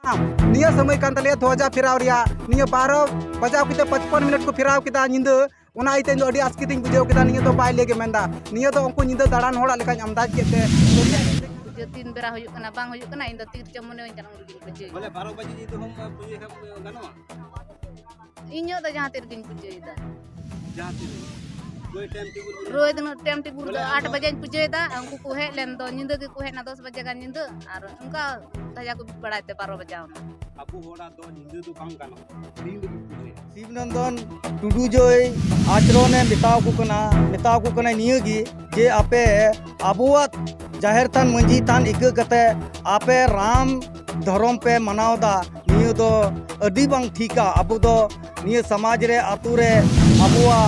निया समय कान तले ध्वजा फिराव रिया निया 12 बजाव किते 55 मिनट को फिराव किदा निंदा ओना इते दो अडी आस्कितिंग बुझाव किदा निया दो बाय लेगे मेंदा निया दो उनको निंदा दाड़ान होड़ा लेका अंदाज केते जो 3 बेरा हुयुक कना बांग हुयुक कना इन दो तीर चमने चलांग लगी पूजे बोले 12 बजे जी तो हम पूजे गानो इño दो जहां तीर गिन पूजे दा जहां तीर कोई टाइम टेबल रोय दिन टाइम टेबल 8 बजे पूजे दा उनको को हे लेन दो निंदा के को हे ना 10 बजे का निंदा और उनका तजा को बड़ाते 12 बजे अबू होड़ा दो निंदा तो बांग गानो दिन दो पूजे शिवनंदन टुडू जोय आचरणे मेताव को कना निया गी जे आपे आबुआ जाहिर थान मंजी थान इका कते आपे राम धर्म पे मनावदा निया दो अडी बांग ठीका अबु दो निया समाज रे आतु रे आबुआ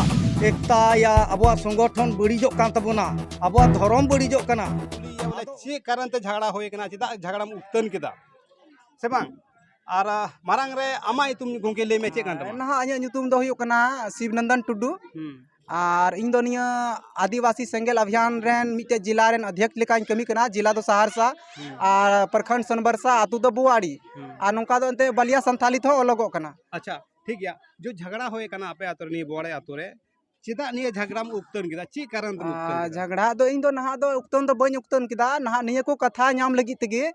एकता या आबुआ संगठन बड़ीजो कान तबुना आबुआ धर्म बड़ीजो कना बोले चे कारण ते झगड़ा होय कना चिदा झगड़ा में उक्तन किदा से बांग और मारांग रे आमा तुम गोंके ले में चे कान तबा नहा अኛ nyutum do huyuk kana Shivnandan Tudu और इन दो निया आदिवासी सेंगेल अभियान रेन मिटे जिला रेन अध्यक्ष लेकान कमी कना जिला दो सहरसा और प्रखंड सनबरसा आतु दो बुआड़ी और नोका दो अंते बलिया संथाली थो अलगो कना अच्छा ठीक गया जो झगड़ा होय कना आपे आतुर नी बोड़े आतुरे चिदा निया झगड़ा में उक्तन किदा ची कारण तुम उक्तन झगड़ा दो इन दो नहा दो उक्तन दो बኝ उक्तन किदा नहा निया को कथा नाम लगी तगे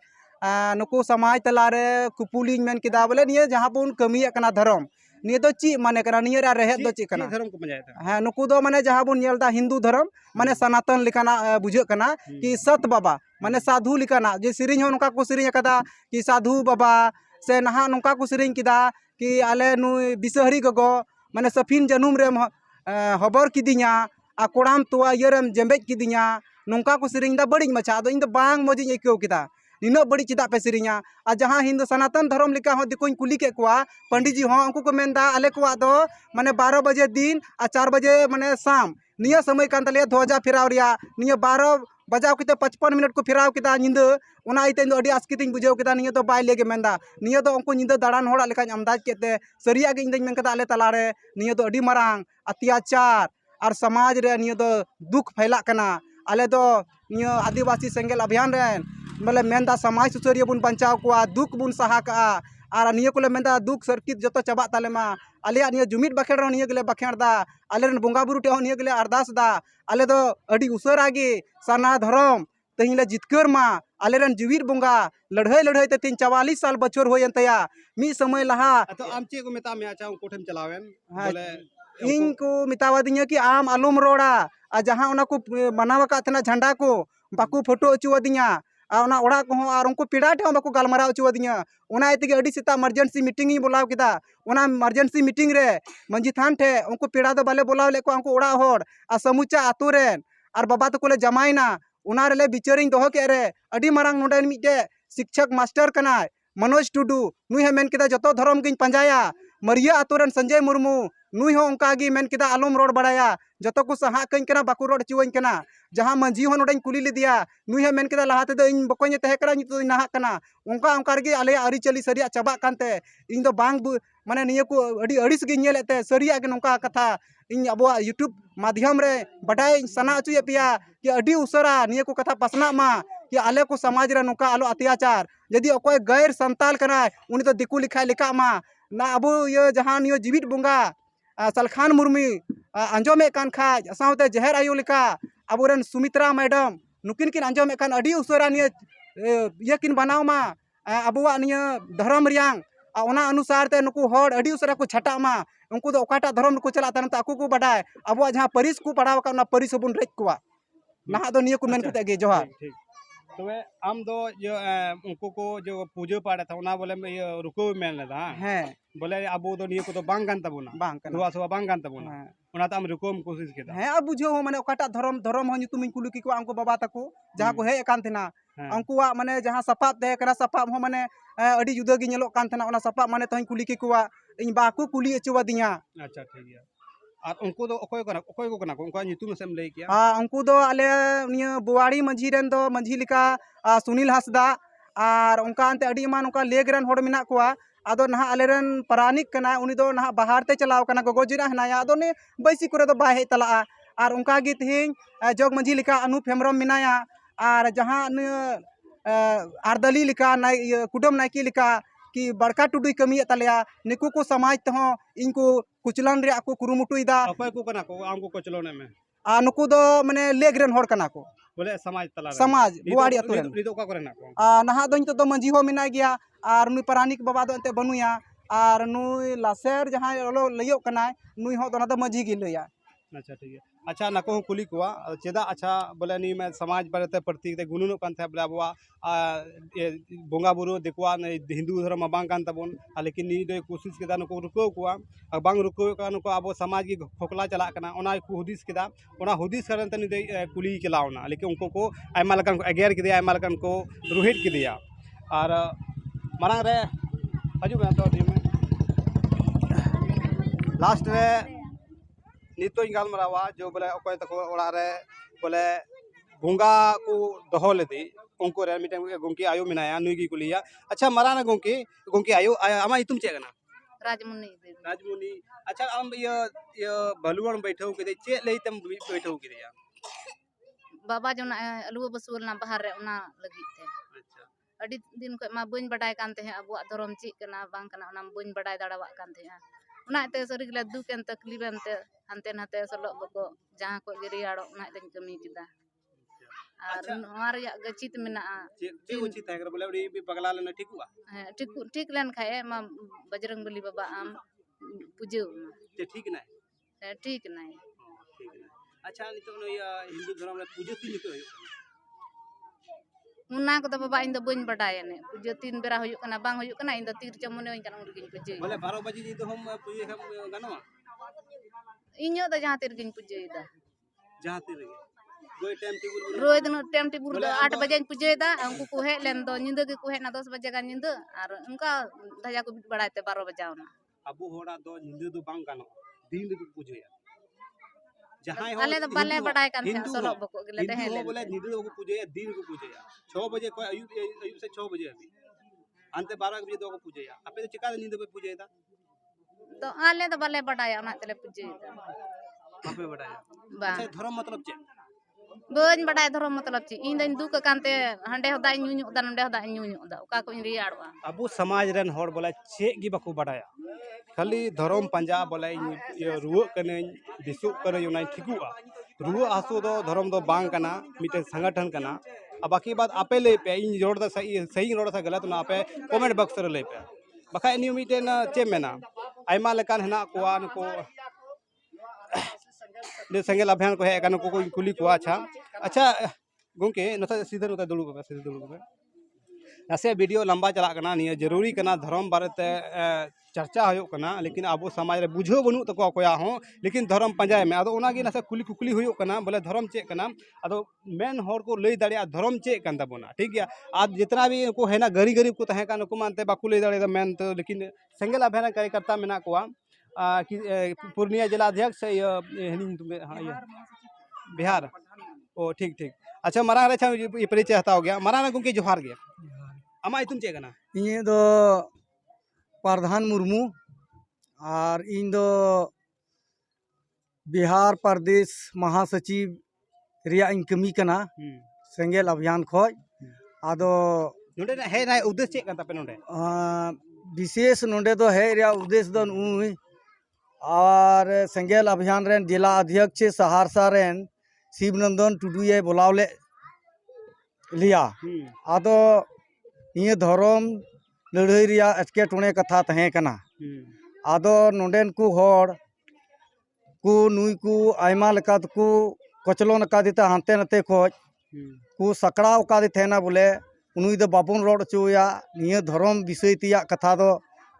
नुकु समाज तलारे कुपुली मेन किदा बोले निया जहां बुन कमिया कना धर्म निया दो ची माने कना निया रा रहेत दो ची कना धर्म को मजायता हाँ नुकु दो माने जहां बुन नेलदा हिंदू धर्म माने सनातन लिकाना बुझे कना कि सत बाबा माने साधु लिकाना जे सिरिंग हो नुका को सिरिंग कदा कि साधु बाबा से नहा नुका को सिरिंग किदा कि आले नु बिसहरी गगो माने सफिन जनुम रे हबर किदिया आ कोड़ाम तोआ यरम जेंबेज किदिया नुका को सिरिंग दा बड़ी मचा दो इन दो बांग मजी एको किदा निना बड़ी चिदा पे सिरिंगा आ जहां हिंदू सनातन धर्म लिका हो दिकोइन कुली के कुआ पंडित जी हो उनको को मेंदा आले कुआ दो माने 12 बजे दिन आ 4 बजे माने शाम निया समय कान तले ध्वजा फिराव रिया निया 12 बजाव किते 55 मिनट को फिराव किदा निंदा ओना इते दो अडी आस्कितिंग बुझाव किदा निया दो बाय लेगे मेंदा निया दो उनको निंदा दाड़ान होड़ा लेका अंदाज केते सरिया गे इंदन मेन कदा आले तलारे निया दो अडी मरांग अत्याचार और समाज रे निया दो दुख फैला कना आले दो निया आदिवासी सेंगेल अभियान रे मतलब मेंदा समाज सुसरिया बुन बचाव को दुख बुन सहा का और निया को मेंदा दुख सरकित जो चबा तालेमा आले निया जुमित बखेड़ निया गले बखेड़दा आले बोंगा बुरु टे निया गले अरदास दा आले दो अडी उसरा गे सना धर्म तहिला जितकर मा आले जीवित बोंगा लड़ाई ते 44 साल बचर होयन तया मी समय लहा तो आम चे को मेता में आचा कोठम चलावेन बोले इन को मितावा दिया कि आम आलूम रोड़ा आ जहां उना को बनावा का तना झंडा को बाकू फोटो अचुवा दिया आना ओड़ा को और उनको पीड़ा ठे बाको गलमारा अचुवा दिया ओना इतगे अडी सीता इमरजेंसी मीटिंग ही बोलाव किदा ओना इमरजेंसी मीटिंग रे मंजी थान ठे उनको पीड़ा दो बाले बोलाव ले को उनको ओड़ा होड़ आ समूचा आतु रेन और बाबा तो कोले जमाइना ओना रे बिचारिंग दोहो के रे अडी मारांग नोडे मिटे शिक्षक मास्टर कना मनोज टुडू नुई हे मेन किदा जतो धर्म गिन पंजाया मरिया आतुरन संजय मुर्मू नुई हो उनका गी मेन किदा आलम रोड बड़ाया जतो को सहा कइन कना बाकू रोड चुवइन कना जहां मंजी हो नोडे कुली लिदिया नुई हे मेन किदा लहाते दो इन बकोኝ तहे करा नि तो नहा कना उनका उनका गे आले अरी चली सरिया चबा कानते इन दो बांग माने निया को अडी अड़िस गे नेलेते सरिया गे नोका कथा इन अबवा यूट्यूब माध्यम रे बटाई सना अचुय पिया कि अडी उसरा निया को कथा पसना मा कि आले को समाज रे नोका आलो अत्याचार यदि अकोय गैर संताल कना उनी तो दिकू लिखा लिखा मा ना अबो ये जहां नियो जीवित बोंगा सलखान मुर्मी अंजोमे कान खाज साउते जहर आयु लिका अबोरन सुमित्रा मैडम नुकिन किन अंजोमे कान अडी उसरा निये ये किन बनाव मा अबुआ निये धर्म रियांग ओना अनुसार ते नुकु होड़ अडी उसरा को छटा मा उनको दो ओकाटा धर्म को चला तान ताकू को बडाय अबुआ जहां परिस को पढ़ाव का ना परिस बुन रेज कुआ ना दो निये को मेन कुते गे जोहार तो आम दो जो उनको को जो पूजा पाठ था उना बोले ये रुको मेन लेदा हैं बोले अब दो निये को तो बांग गान तबुना बांग कना दुआ सवा बांग गान तबुना उना त हम रुको कोशिश केदा हैं अब बुझो माने ओकाटा धर्म हो तुम कुलु की को अंको बाबा तको जहां को हे एकान थेना अंकुआ माने जहां सपाप दे कना सपाप हो माने अडी जुदा गी नेलो कान थेना ओना सपाप माने तहिं कुली की कुआ इन बाकू कुली अचुवा दिया अच्छा ठीक है और उनको दो ओकोय को कना उनको नितुम सेम लई किया हां उनको दो आले निया बुवाड़ी मंझी रेन दो मंझी लिका सुनील हसदा और उनका अंते अडी मान उनका लेग रेन होड़ मिना कुआ आदो नहा आलेरन परानिक कना उनी दो नहा बाहर ते चलाव कना गोगोजिरा हनाया आदो ने बैसी करे दो बाहे तला और उनका गी तिहिं जोग मंझी लिका अनूप हेमरम मिनाया और जहां आरदली लिका नाई कुडम नायकी लिका कि बड़का टुडुई कमिये तलेया निकु को समाज तहो इनको कुचलन रे को कुरुमुटुइदा अकय को कना को आम को चलोने में आ नुकु दो माने लेग रेन होड़ कना को बोले समाज तला समाज बुआड़ी अतु रेन निदो का करे ना को नहा दो नितो दो मंजी हो मिना गया और नुई परानिक बाबा दो एते बनुया और नुई लासेर जहां ओलो लइयो कना नुई हो दोना दो मंजी गी लइया अच्छा ठीक है अच्छा नको कुली कुआ चेदा अच्छा बोले नी मैं समाज बारे प्रतीक ते गुनुनो कान थे बोले अबवा बोंगा बुरु देखवा हिंदू धर्म बांग कान तबन लेकिन नी दो कोशिश केदा नको रुको कुआ बांग रुको का नको अब समाज की खोखला चला कना ओना को हुदिस केदा ओना हुदिस करन तनी दे कुली केलावना लेकिन उनको को आयमा लकन को अगेर के दिया आयमा लकन को रोहित के दिया और मारांग रे हजू में तो लास्ट रे नितो गालमरावा जो बोले अकय तक ओड़ा रे बोले बोंगा को दहो लेदी उनको रे मिटे गोंकी आयो मिनाया नुगी कुलिया अच्छा मराना गोंकी आयो आमा इतुम चे कना राजमुनी अच्छा आम ये भलुवन बैठो के चे लेतम बैठो के दिया बाबा जो अलुआ बसुल ना बाहर रे उना लगी थे अच्छा अडी दिन को मा बइन बडाय कान थे अबुआ धरम ची कना बांग कना उना बइन बडाय दाड़ावा कान थे उना ते सरी गला दुख एन तकलीफ एनते हनते नते सलो बको जहां को गिरियाड़ो उना दिन कमी किदा और नोर या गचित मिना चे उचित है बोले उडी भी पगला लेना ठीक हुआ ठीक लेन खाए मा बजरंग बली बाबा आम पूजो चे ठीक ना ठीक नहीं अच्छा नितो नो हिंदू धर्म रे पूजो तीन को उना को बाबा इन बइन बडाय ने पूजो तीन बेरा हुयु कना बांग हुयु कना इन तीर चमने इन कना उरगिन पूजे बोले 12 बजे जी तो हम पूजे हम गानो इño दा जहां तीर गिन पूजे दा जहां तीर रोय टाइम टेबल दो 8 बजे पूजे दा उनको को हे लेन दो निंदा के को हे ना 10 बजे का निंदा और उनका धजा को बडायते 12 बजे ना अबु होड़ा दो निंदा दो बांग गानो दिन को पूजे जहां अले तो बाले बडाय कान थे सोलो बको गले ते हे बोले निंदा को पूजे दिन को पूजे 6 बजे को अयुब से 6 बजे अभी अंते 12 बजे दो को पूजे आपे तो चिका निंदा पे पूजे दा तो आले तो बाले बडाय ना तले पूजे दा आपे बडाय बा अच्छा धर्म मतलब चे बन बडाय धर्म मतलब ची इन दिन दुक कानते हंडे होदा न्यून्यू दा नंडे होदा न्यून्यू दा का को इन रियाड़वा अबु समाज रन होड़ बोले चे गी बको बडाया खाली धर्म पंजा बोले रुआ कने दिसु करे यूनाइ ठिकुआ रुआ आसु दो धर्म दो बांग कना मिटे संगठन कना अब बाकी बात आपे ले पे इन जोड़ दा सही रोड सा गलत ना आपे कमेंट बॉक्स रे ले पे बखा न्यू मिटे ना चे मेना आइमा लेकान हेना कोआ नको ने संगेल अभियान को है कनो को कुली को अच्छा गोंके नता सीधे नता दुलु को ऐसे वीडियो लंबा चला कना निया जरूरी कना धर्म बारे चर्चा हो कना लेकिन अब समाज रे बुझो बनु तको कोया हो लेकिन धर्म पंजाय में अदो ओनागी नसे कुली कुकली हो कना बोले धर्म चे कना अदो मेन होर को लई दाड़िया धर्म चे कन तबोना ठीक गया आज जितना भी को है ना गरीब गरीब को तहे कान को मानते बाकु लई दाड़े मेन तो लेकिन संगेल अभियान कार्यकर्ता मेना कोआ कि पूर्णिया जिला अध्यक्ष बिहार ओ ठीक ठीक अच्छा मरा रे अच्छा ये परिचय हता हो गया मरा ना गुंके जोहार गया अमा तुम चे कना इन दो प्रधान मुर्मू और इन दो बिहार प्रदेश महासचिव रिया इन कमी कना सेंगेल अभियान खोज आदो नोडे है ना उद्देश्य चे कन तपे नोडे विशेष नोडे दो है रिया उद्देश्य दो नुई और सेंगेल अभियान रेन जिला अध्यक्ष सहरसा रेन शिवनंदन टुडुए बोलावले लिया आदो ये धर्म लड़ाई रिया एटकेटोणे कथा तहे कना आदो नोडेन को होड़ को नुई को आयमा लकात को कचलोन का दिता हांते नते खोज को सकड़ाव का दिते ना बोले नुई दो बाबुन रोड चोया निये धर्म विषय तिया कथा दो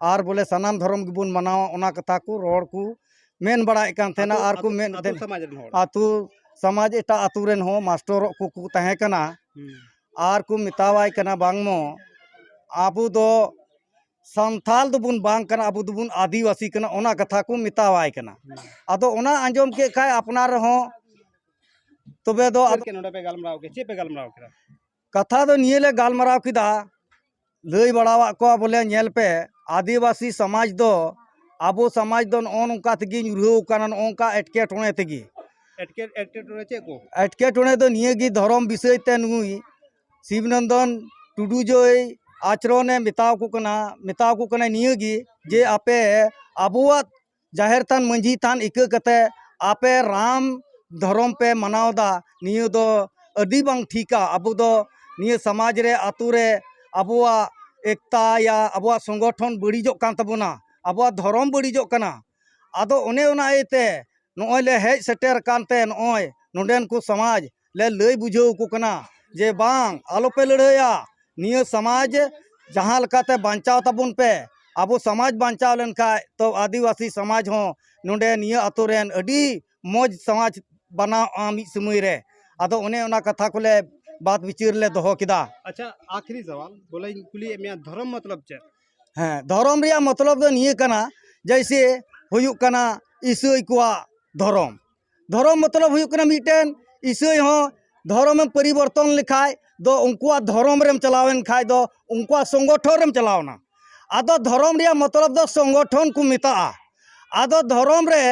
आर बोले सनाम धर्म की बुन मनावा ओना कथा को रोड को मेन बड़ा कान थेना आर को मेन आतु समाज एटा आतु रेन हो मास्टर को तहे कना आर को मितावाय कना बांगमो आबू दो संथाल दुबुन बांग कना आबू दुबुन आदिवासी कना ओना कथा को मितावाय कना आदो ओना आंजम के खाय अपनार हो तबे दो के नोडे पे गालमराव के चे पे गालमराव के कथा दो नियले गालमराव किदा लई बड़ावा को बोले नेल पे आदिवासी समाज दो आबो समाज दो ओनका तगी रुहो कना ओनका एटकेटोणे तगी एटकेटोणे चे को एटकेटोणे दो नियगी धर्म विषय ते नुई शिवनंदन टुडू जोई आचरणे मिताव को कना निया गी जे आपे आबुआत जाहिर थान मंझी थान इका कते आपे राम धर्म पे मनावदा निया दो अडी बांग ठीका अबु दो निया समाज रे आतु रे आबुआ एकता या आबुआ संगठन बड़ीजो कान तबुना आबुआ धर्म बड़ीजो कना आदो ओने ओना एते नोय ले हेज सेटर कानते नोय नोडेन को समाज ले लय बुझाव को कना जे बांग आलो पे लड़ाया निया समाज जहाँ लकाते बांचाव तबुन पे आबो समाज बांचाव लेन खाय तो आदिवासी समाज हो नोडे निया आतो रेन अडी मौज समाज बना मिद समय रे आदो ओने ओना कथा कोले बात विचार ले दोहो किदा। अच्छा आखिरी सवाल बोले कुली में धर्म मतलब चे हाँ धर्म रिया मतलब दो निया कना जैसे हुयुक कना ईसाई को धर्म धर्म मतलब हुयुक कना मिटेन ईसाई हो धर्म में परिवर्तन लिखाय दो उनको धर्म रेम चलावेन खाय दो उनको संगठन रेम चलावना आदो धर्म रिया मतलब दो संगठन को मिता आदो धर्म रे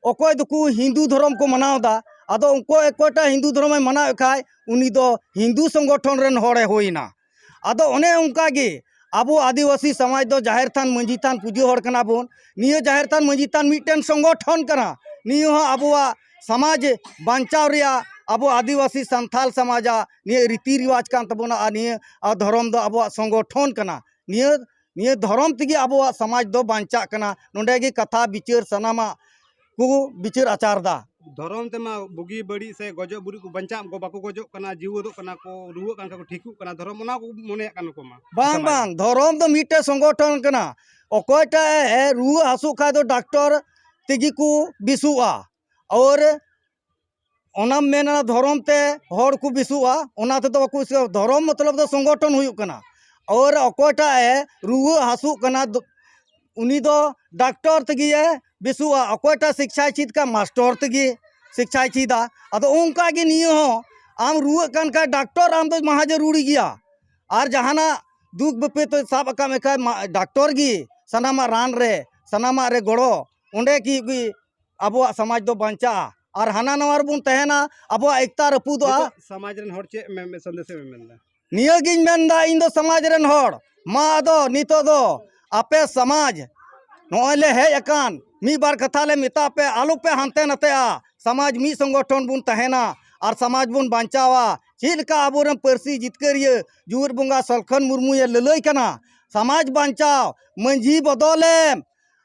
अकोय दो हिंदू धर्म को मनावदा आदो उनको एकोटा हिंदू धर्म में मनाव खाय उनी दो हिंदू संगठन रेन होड़े होइना आदो ओने उनका गे आबो आदिवासी समाज दो जाहिर थान मंझी थान पूजा होड़ कना बोन निया जाहिर थान मंझी थान मिटेन संगठन कना निया हो आबोआ समाज बांचाव रिया आबो आदिवासी संथाल समाजा निया रीति रिवाज कान तबोना आ निया धर्म दो आबोआ संगठन कना निया धर्म तगी आबोआ समाज दो बांचा कना नोंडे गे कथा विचार सनामा को विचार आचार दा धर्म तेमा बुगी बड़ी से गजो बुरी को बंचा को बाको गजो कना जीवदो कना को रुवा कान को ठीकु कना धर्म ओना को मोने कान को मा बांग बांग धर्म दो मिटे संगठन कना अकोयटा रुआ हासु खा दो डॉक्टर तगी को बिसुआ और ओना मेना धर्म ते हर को बिसुआ ओना ते तो बाको धर्म मतलब दो संगठन हुयुक कना और अकोयटा रुआ हासु कना उनी दो डॉक्टर तगी बिसुआ अकोयटा शिक्षा चीज का मास्टर तगी शिक्षा चीदा अदो उनका गे नियो हो आम रुआ कान का डॉक्टर आम तो महा जरूरी गया और जहाना दुख बपे तो साब का मेका डॉक्टर गी सनामा रान रे सनामा रे गड़ो ओंडे की अबो समाज दो बंचा और हाना नवार बुन तहना अबो एकता रपुदो समाज रेन हर चे में संदेश में मेनदा निया गिन मेनदा इन दो समाज रेन हर मा दो नितो दो आपे समाज नोले हे अकान मी बार कथा ले मिता पे आलू पे हानते नते समाज मी संगठन बुन तहना और समाज बुन बांचावा चिलका आबोरम परसी जितकरिया जुर बुंगा सलखन मुर्मू ये ललई कना समाज बांचाव मंझी बदले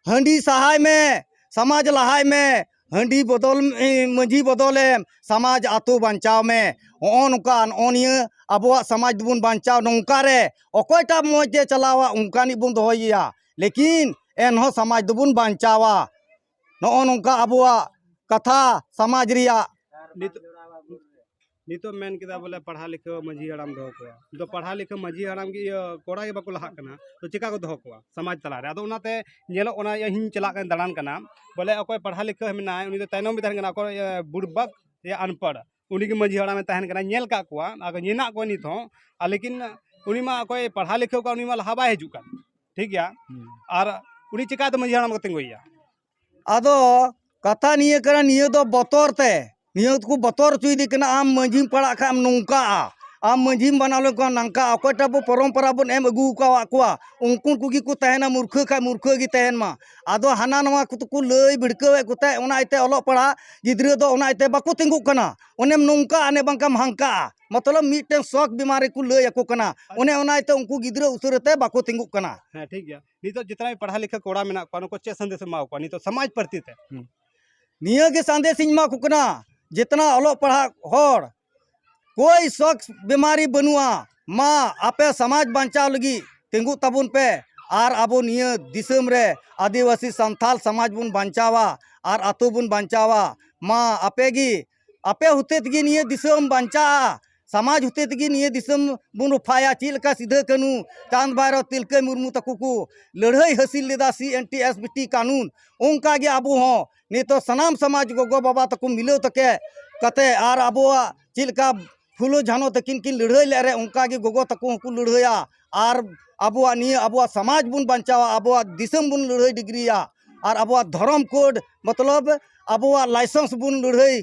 हंडी सहाय में समाज लहाय में हंडी बदल मंझी बदले समाज आतो बांचाव में ओनकान ओनिया आबोआ समाज बुन बांचाव नौका रे अकोयटा मौजे चलावा उनकानी बुन दोहैया लेकिन एनहो समाज दुबुन बांचावा नो नौका आबुआ कथा समाज रिया नितो मेन किदा बोले पढ़ा लिखा मझी हराम दो को तो पढ़ा लिखा मझी हराम की कोड़ा के बाको लहा कना तो चिका को दो को समाज तला रे आदो उनाते नेलो ओना हिं चला कन दलान कना बोले अकोय पढ़ा लिखा मेना उनी तो तैनो में तहन कना अकोय बुड़बक या अनपढ़ उनी के मझी हराम में तहन कना नेल का को आगे नेना को नि थो लेकिन उनी मा अकोय पढ़ा लिखा को उनी मा लहाबा हिजु का ठीक गया और उनी चिका तो मझी हराम को तिंगोया आदो कथा निये करा निये दो बतौर ते निये को बतौर चुई कना आम मंझी पड़ा खा आम नौका आम मंझी बनालो को नंका अकोटा बो परंपरा बन एम अगू का उनको कुगी को तहना मूर्ख खा मूर्ख गी तहन मा आदो हाना नवा को लय बिड़कावे कोते ओना इते ओलो पड़ा गिद्रा दो ओना इते बाको तिंगु कना ओनेम नौका अने बांकाम हांका मतलब मीटे शौक बीमारी को लय को कना ओने ओना इते उनको गिद्रा उसरते बाको तिंगु कना हां ठीक गया नितो जितना भी पढ़ा लिखा कोड़ा मेना को चे संदेश मा को नितो समाज प्रति ते निया के संदेश मा को कना जितना ओलो पढ़ा होड़ कोई शौक बीमारी बनुआ माँ आपे समाज बांचाव लगी तिंगु तबुन पे और अबो निया दिसम रे आदिवासी संथाल समाज बुन बांचावा और आतो बुन बांचावा माँ आपेगी आपे होते तगी निया दिसम बांचा समाज होते तगी निया दिसम बुन उफाया चिलका सीधे कनु चांद बारो तिलके मुर्मू तकु को लड़ाई हासिल लेदा CNTSBT कानून उनका गे अबो हो नहीं तो सनाम समाज गो बाबा तक मिलो तके कते और अबोआ चिलका फुलो झानो तकिन किन लड़ाई ले रे उनका गे गोगो तको को लड़ाया और अबोआ निया अबोआ समाज बुन बांचावा अबोआ दिसम बुन लड़ाई डिग्रिया और अबोआ धर्म कोड मतलब अबोआ लाइसेंस बुन लड़ाई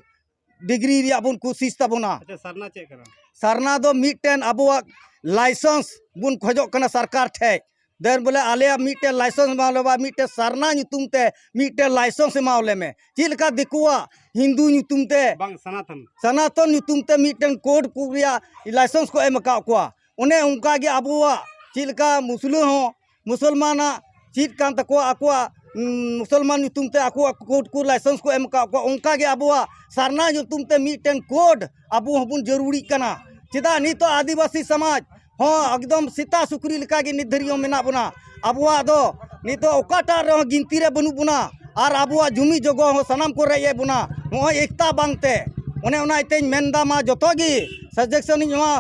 डिग्री रिया बुन कोशिश तबोना अच्छा सरना चे करा सरना दो मिटेन अबोआ लाइसेंस बुन खोजो कना सरकार ठे देन बोले आले मीटे लाइसेंस मावले बा मीटे सरना नुतुम ते मीटे लाइसेंस मावले में चिलका दिकुआ हिंदू नुतुम ते बांग सनातन सनातन नुतुम ते मीटन कोड कुरिया लाइसेंस को एम का कुआ उन्हें उनका गे अबुआ चिलका मुस्लिम हो मुसलमाना चीज कान तकुआ अकुआ मुसलमान नुतुम ते अकुआ कोड को लाइसेंस को एम का कुआ उनका गे अबुआ सरना नुतुम ते मीटन कोड अबु हबुन जरूरी कना चिदा नी तो आदिवासी समाज हाँ एकदम सीता सुकरी लिका गे निधरियो मेना बुना अबुआ दो नी तो ओकाटा रह गिनती रे बनु बुना और अबुआ जुमी जगो हो सनाम को रे बुना हो एकता बांगते उन्हें उना इतें मेनदा मा जतो गी सजेक्शन मा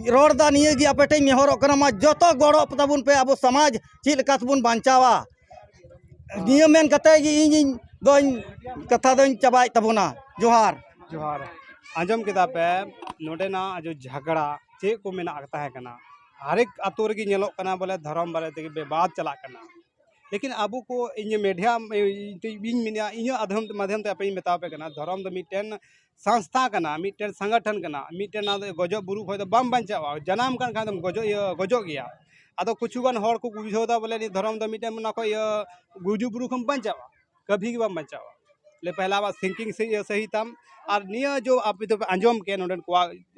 रोडदा निये गी अपेटे नेहरो कना मा जतो गड़ो तबुन पे अब समाज चील का तबुन बांचावा निये मेन कते गी इन दोन कथा दोन चबाई तबुना जोहार जोहार आंजम किदा पे नोडेना जो झगड़ा चे को मेना तहे कना हर एक आतो रे नेलो कना बोले धर्म बारे ते विवाद चला कना लेकिन अबू को इन मीडिया इन मिनिया इन अधम माध्यम ते अपनी मेता पे कना धर्म द मिटेन संस्था कना मिटेन संगठन कना मिटेन गजो बुरु खय द बम बंचावा जनाम कन खादम गजो गया आदो कुछ गन हर को बुझोदा बोले नि धर्म द मिटेन ना को गुजु बुरु खम बंचावा कभी के बम बंचावा ले पहला बात थिंकिंग से सही तम और निया जो आप तो आंजम के नोडन को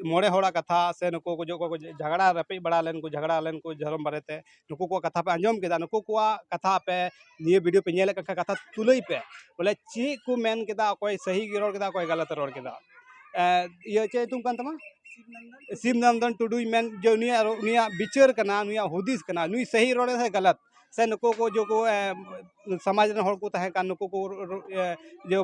मोड़े होड़ा कथा से नको को जो को झगड़ा रपे बड़ा लेन को झगड़ा लेन को धर्म बारेते नको को कथा पे आंजम केदा नको को कथा पे निये वीडियो पे नेले कथा तुलई पे बोले ची को मेन केदा कोई सही रोड केदा कोई गलत रोड केदा ये चे तुम कान तमा शिवनंदन टुडू मेन जो निया विचार कना निया हुदिस कना नुई सही रोड है गलत से नको को जो को समाज रन हर को तहे का नको को जो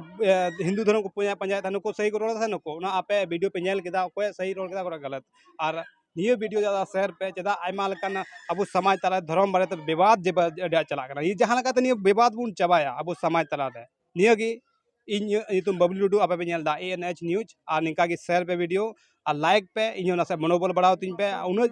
हिंदू धर्म को पंजायत नको सही को रोड था नको ना आपे वीडियो पे नेल केदा कोई सही रोड केदा गलत और निये वीडियो ज्यादा शेयर पे चदा आयमा लकन अब समाज तला धर्म बारे ते विवाद जे चला कना ये जहां लगा ते निये विवाद बुन चबाया अब समाज तला रे निये गी इन तुम बबलू लुडू आपे पे नेल दा ANH न्यूज और निका की शेयर पे वीडियो और लाइक पे इन ना से मनोबल बढ़ाओ तीन पे उन